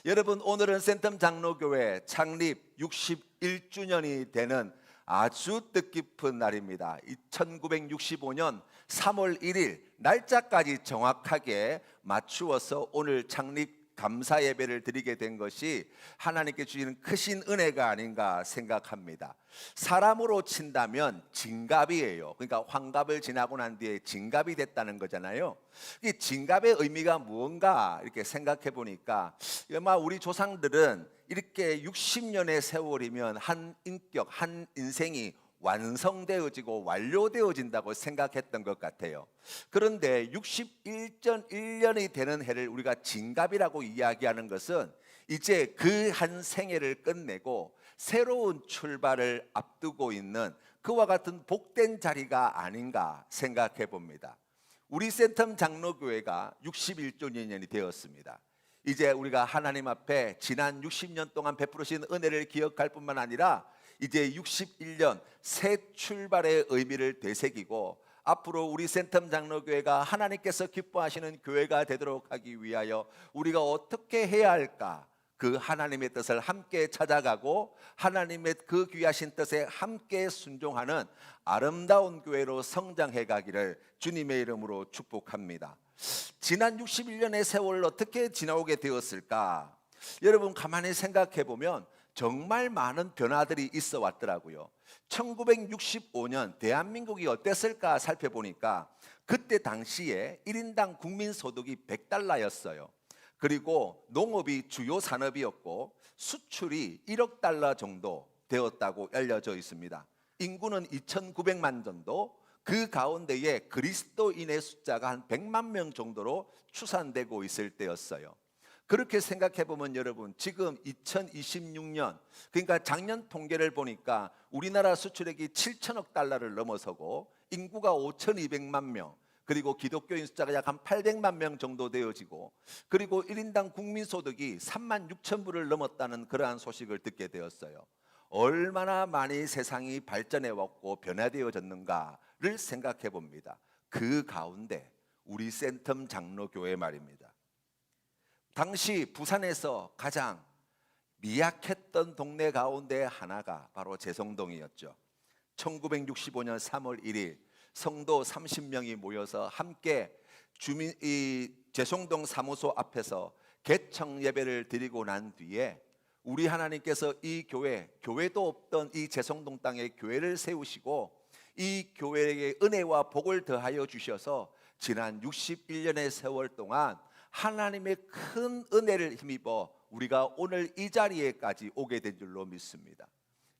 여러분, 오늘은 센텀 장로교회 창립 61주년이 되는 아주 뜻깊은 날입니다. 1965년 3월 1일 날짜까지 정확하게 맞추어서 오늘 창립 감사 예배를 드리게 된 것이 하나님께 주시는 크신 은혜가 아닌가 생각합니다. 사람으로 친다면 진갑이에요. 그러니까 환갑을 지나고 난 뒤에 진갑이 됐다는 거잖아요. 이 진갑의 의미가 무언가 이렇게 생각해 보니까 아마 우리 조상들은 이렇게 60년의 세월이면 한 인격, 한 인생이 완성되어지고 완료되어진다고 생각했던 것 같아요. 그런데 61.1년이 되는 해를 우리가 진갑이라고 이야기하는 것은 이제 그 한 생애를 끝내고 새로운 출발을 앞두고 있는 그와 같은 복된 자리가 아닌가 생각해 봅니다. 우리 센텀 장로교회가 61주년이 되었습니다. 이제 우리가 하나님 앞에 지난 60년 동안 베풀으신 은혜를 기억할 뿐만 아니라 이제 61년 새 출발의 의미를 되새기고 앞으로 우리 센텀 장로교회가 하나님께서 기뻐하시는 교회가 되도록 하기 위하여 우리가 어떻게 해야 할까? 그 하나님의 뜻을 함께 찾아가고 하나님의 그 귀하신 뜻에 함께 순종하는 아름다운 교회로 성장해 가기를 주님의 이름으로 축복합니다. 지난 61년의 세월을 어떻게 지나오게 되었을까? 여러분 가만히 생각해 보면 정말 많은 변화들이 있어 왔더라고요. 1965년 대한민국이 어땠을까 살펴보니까 그때 당시에 1인당 국민소득이 100달러였어요. 그리고 농업이 주요 산업이었고 수출이 1억 달러 정도 되었다고 알려져 있습니다. 인구는 2,900만 정도, 그 가운데에 그리스도인의 숫자가 한 100만 명 정도로 추산되고 있을 때였어요. 그렇게 생각해 보면 여러분 지금 2026년 그러니까 작년 통계를 보니까 우리나라 수출액이 7천억 달러를 넘어서고 인구가 5,200만 명 그리고 기독교인 숫자가 약 한 800만 명 정도 되어지고 그리고 1인당 국민소득이 3만 6천 불을 넘었다는 그러한 소식을 듣게 되었어요. 얼마나 많이 세상이 발전해 왔고 변화되어졌는가를 생각해 봅니다. 그 가운데 우리 센텀 장로교회 말입니다. 당시 부산에서 가장 미약했던 동네 가운데 하나가 바로 재성동이었죠. 1965년 3월 1일 성도 30명이 모여서 함께 재성동 사무소 앞에서 개청 예배를 드리고 난 뒤에 우리 하나님께서 이 교회도 없던 이 재성동 땅에 교회를 세우시고 이 교회에게 은혜와 복을 더하여 주셔서 지난 61년의 세월 동안 하나님의 큰 은혜를 힘입어 우리가 오늘 이 자리에까지 오게 된 줄로 믿습니다.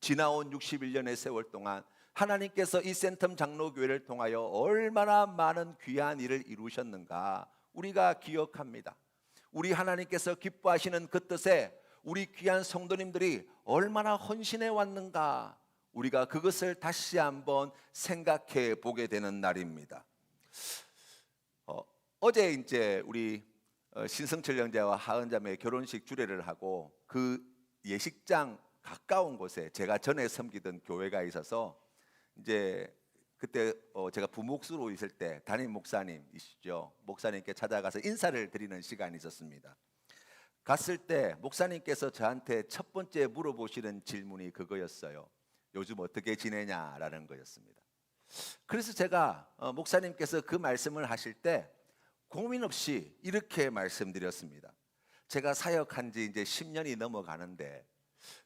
지나온 61년의 세월 동안 하나님께서 이 센텀 장로교회를 통하여 얼마나 많은 귀한 일을 이루셨는가 우리가 기억합니다. 우리 하나님께서 기뻐하시는 그 뜻에 우리 귀한 성도님들이 얼마나 헌신해 왔는가 우리가 그것을 다시 한번 생각해 보게 되는 날입니다. 어제 이제 우리 신성철 형제와 하은자매 결혼식 주례를 하고 그 예식장 가까운 곳에 제가 전에 섬기던 교회가 있어서 이제 그때 제가 부목수로 있을 때 담임 목사님이시죠. 목사님께 찾아가서 인사를 드리는 시간이 있었습니다. 갔을 때 목사님께서 저한테 첫 번째 물어보시는 질문이 그거였어요. 요즘 어떻게 지내냐라는 거였습니다. 그래서 제가 목사님께서 그 말씀을 하실 때 고민 없이 이렇게 말씀드렸습니다. 제가 사역한 지 이제 10년이 넘어가는데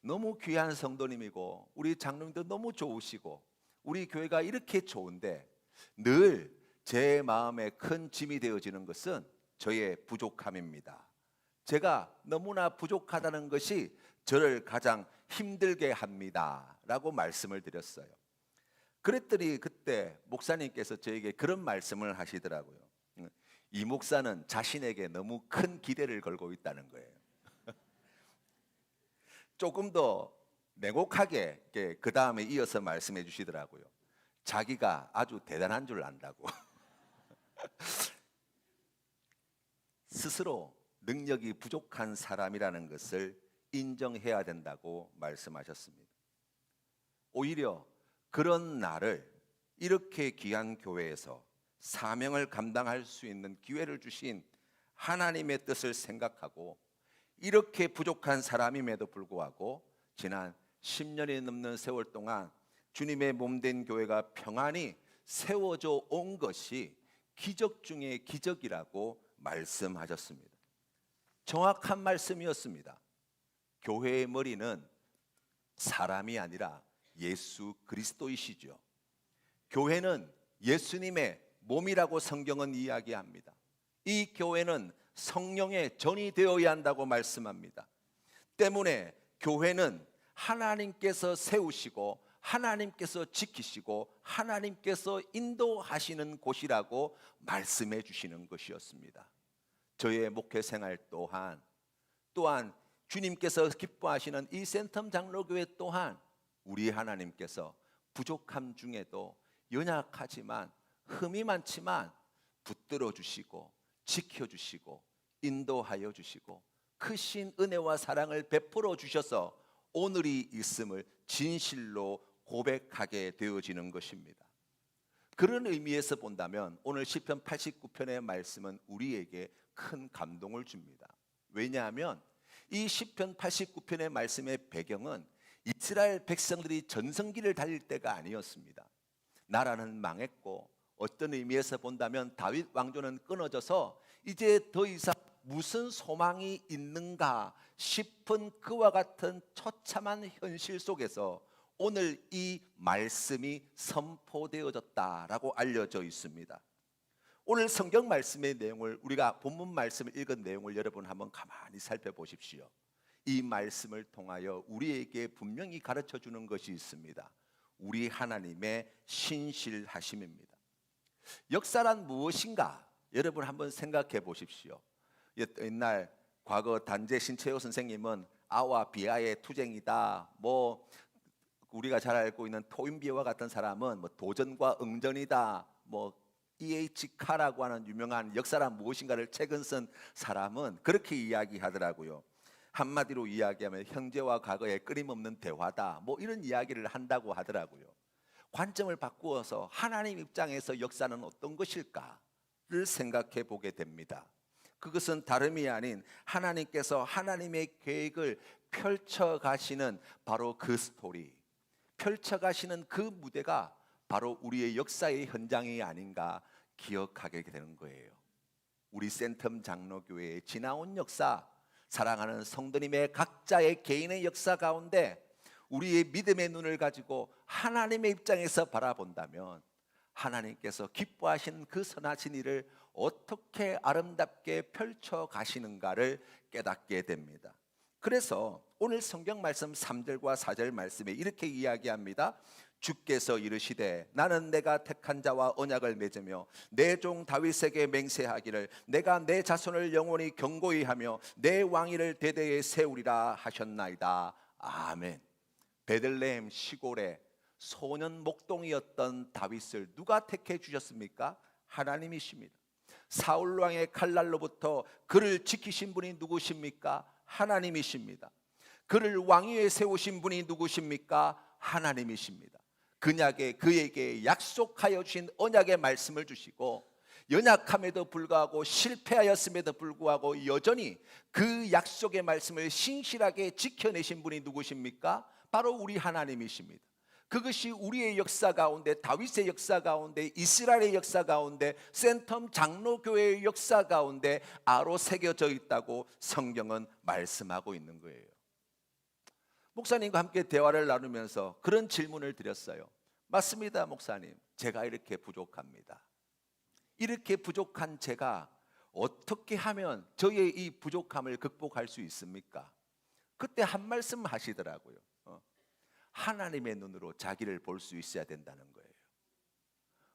너무 귀한 성도님이고 우리 장로님도 너무 좋으시고 우리 교회가 이렇게 좋은데 늘 제 마음에 큰 짐이 되어지는 것은 저의 부족함입니다. 제가 너무나 부족하다는 것이 저를 가장 힘들게 합니다 라고 말씀을 드렸어요. 그랬더니 그때 목사님께서 저에게 그런 말씀을 하시더라고요. 이 목사는 자신에게 너무 큰 기대를 걸고 있다는 거예요. 조금 더 냉혹하게 그 다음에 이어서 말씀해 주시더라고요. 자기가 아주 대단한 줄 안다고. 스스로 능력이 부족한 사람이라는 것을 인정해야 된다고 말씀하셨습니다. 오히려 그런 나를 이렇게 귀한 교회에서 사명을 감당할 수 있는 기회를 주신 하나님의 뜻을 생각하고 이렇게 부족한 사람임에도 불구하고 지난 10년이 넘는 세월 동안 주님의 몸된 교회가 평안히 세워져 온 것이 기적 중의 기적이라고 말씀하셨습니다. 정확한 말씀이었습니다. 교회의 머리는 사람이 아니라 예수 그리스도이시죠. 교회는 예수님의 몸이라고 성경은 이야기합니다. 이 교회는 성령의 전이 되어야 한다고 말씀합니다. 때문에 교회는 하나님께서 세우시고 하나님께서 지키시고 하나님께서 인도하시는 곳이라고 말씀해 주시는 것이었습니다. 저의 목회 생활 또한 주님께서 기뻐하시는 이 센텀 장로교회 또한 우리 하나님께서 부족함 중에도 연약하지만 흠이 많지만 붙들어 주시고 지켜주시고 인도하여 주시고 크신 은혜와 사랑을 베풀어 주셔서 오늘이 있음을 진실로 고백하게 되어지는 것입니다. 그런 의미에서 본다면 오늘 시편 89편의 말씀은 우리에게 큰 감동을 줍니다. 왜냐하면 이 시편 89편의 말씀의 배경은 이스라엘 백성들이 전성기를 달릴 때가 아니었습니다. 나라는 망했고 어떤 의미에서 본다면 다윗 왕조는 끊어져서 이제 더 이상 무슨 소망이 있는가 싶은 그와 같은 처참한 현실 속에서 오늘 이 말씀이 선포되어졌다라고 알려져 있습니다. 오늘 성경 말씀의 내용을 우리가 본문 말씀을 읽은 내용을 여러분 한번 가만히 살펴보십시오. 이 말씀을 통하여 우리에게 분명히 가르쳐 주는 것이 있습니다. 우리 하나님의 신실하심입니다. 역사란 무엇인가? 여러분 한번 생각해 보십시오. 옛날 과거 단재 신채호 선생님은 아와 비아의 투쟁이다. 우리가 잘 알고 있는 토인비와 같은 사람은 도전과 응전이다. E.H. 카라고 하는 유명한 역사란 무엇인가를 책을 쓴 사람은 그렇게 이야기하더라고요. 한마디로 이야기하면 형제와 과거의 끊임없는 대화다. 이런 이야기를 한다고 하더라고요. 관점을 바꾸어서 하나님 입장에서 역사는 어떤 것일까를 생각해 보게 됩니다. 그것은 다름이 아닌 하나님께서 하나님의 계획을 펼쳐가시는 바로 그 스토리, 펼쳐가시는 그 무대가 바로 우리의 역사의 현장이 아닌가 기억하게 되는 거예요. 우리 센텀 장로교회의 지나온 역사, 사랑하는 성도님의 각자의 개인의 역사 가운데 우리의 믿음의 눈을 가지고 하나님의 입장에서 바라본다면 하나님께서 기뻐하시는 그 선하신 일을 어떻게 아름답게 펼쳐 가시는가를 깨닫게 됩니다. 그래서 오늘 성경 말씀 3절과 4절 말씀에 이렇게 이야기합니다. 주께서 이르시되 나는 내가 택한 자와 언약을 맺으며 내 종 다윗에게 맹세하기를 내가 내 자손을 영원히 경고히 하며 내 왕위를 대대에 세우리라 하셨나이다. 아멘. 베들레헴 시골에 소년 목동이었던 다윗을 누가 택해 주셨습니까? 하나님이십니다. 사울 왕의 칼날로부터 그를 지키신 분이 누구십니까? 하나님이십니다. 그를 왕위에 세우신 분이 누구십니까? 하나님이십니다. 그에게 약속하여 주신 언약의 말씀을 주시고 연약함에도 불구하고 실패하였음에도 불구하고 여전히 그 약속의 말씀을 신실하게 지켜내신 분이 누구십니까? 바로 우리 하나님이십니다. 그것이 우리의 역사 가운데, 다윗의 역사 가운데, 이스라엘의 역사 가운데, 센텀 장로교회의 역사 가운데 아로 새겨져 있다고 성경은 말씀하고 있는 거예요. 목사님과 함께 대화를 나누면서 그런 질문을 드렸어요. 맞습니다, 목사님. 제가 이렇게 부족합니다. 이렇게 부족한 제가 어떻게 하면 저의 이 부족함을 극복할 수 있습니까? 그때 한 말씀 하시더라고요. 하나님의 눈으로 자기를 볼 수 있어야 된다는 거예요.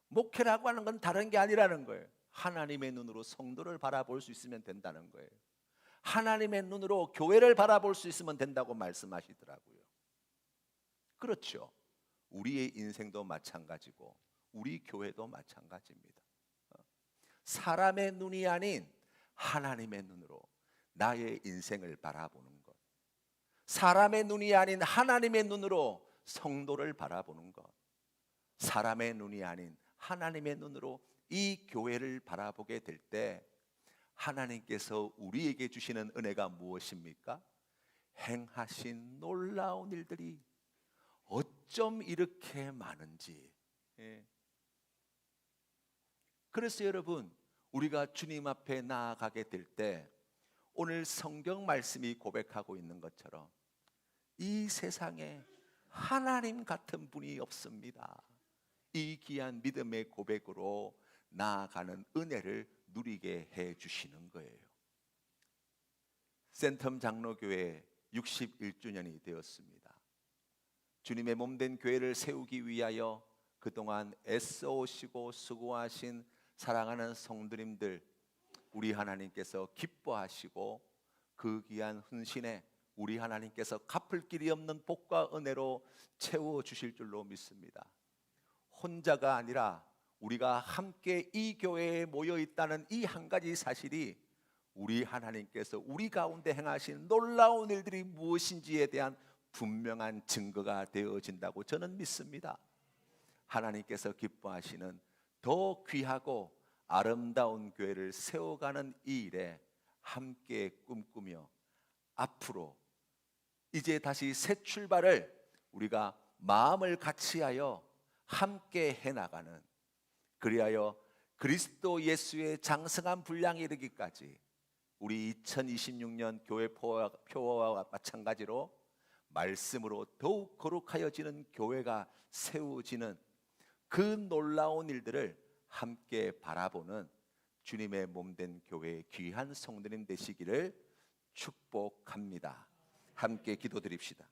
목회라고 하는 건 다른 게 아니라는 거예요. 하나님의 눈으로 성도를 바라볼 수 있으면 된다는 거예요. 하나님의 눈으로 교회를 바라볼 수 있으면 된다고 말씀하시더라고요. 그렇죠. 우리의 인생도 마찬가지고 우리 교회도 마찬가지입니다. 사람의 눈이 아닌 하나님의 눈으로 나의 인생을 바라보는 것, 사람의 눈이 아닌 하나님의 눈으로 성도를 바라보는 것, 사람의 눈이 아닌 하나님의 눈으로 이 교회를 바라보게 될 때 하나님께서 우리에게 주시는 은혜가 무엇입니까? 행하신 놀라운 일들이 어쩜 이렇게 많은지. 예. 그래서 여러분, 우리가 주님 앞에 나아가게 될 때 오늘 성경 말씀이 고백하고 있는 것처럼 이 세상에 하나님 같은 분이 없습니다. 이 귀한 믿음의 고백으로 나아가는 은혜를 누리게 해 주시는 거예요. 센텀 장로교회 61주년이 되었습니다. 주님의 몸된 교회를 세우기 위하여 그동안 애써오시고 수고하신 사랑하는 성도님들, 우리 하나님께서 기뻐하시고 그 귀한 헌신에 우리 하나님께서 갚을 길이 없는 복과 은혜로 채워주실 줄로 믿습니다. 혼자가 아니라 우리가 함께 이 교회에 모여 있다는 이 한 가지 사실이 우리 하나님께서 우리 가운데 행하신 놀라운 일들이 무엇인지에 대한 분명한 증거가 되어진다고 저는 믿습니다. 하나님께서 기뻐하시는 더 귀하고 아름다운 교회를 세워가는 이 일에 함께 꿈꾸며 앞으로 이제 다시 새 출발을 우리가 마음을 같이하여 함께 해나가는, 그리하여 그리스도 예수의 장성한 분량에 이르기까지 우리 2026년 교회 표어와 마찬가지로 말씀으로 더욱 거룩하여지는 교회가 세워지는 그 놀라운 일들을 함께 바라보는 주님의 몸된 교회의 귀한 성도님 되시기를 축복합니다. 함께 기도드립시다.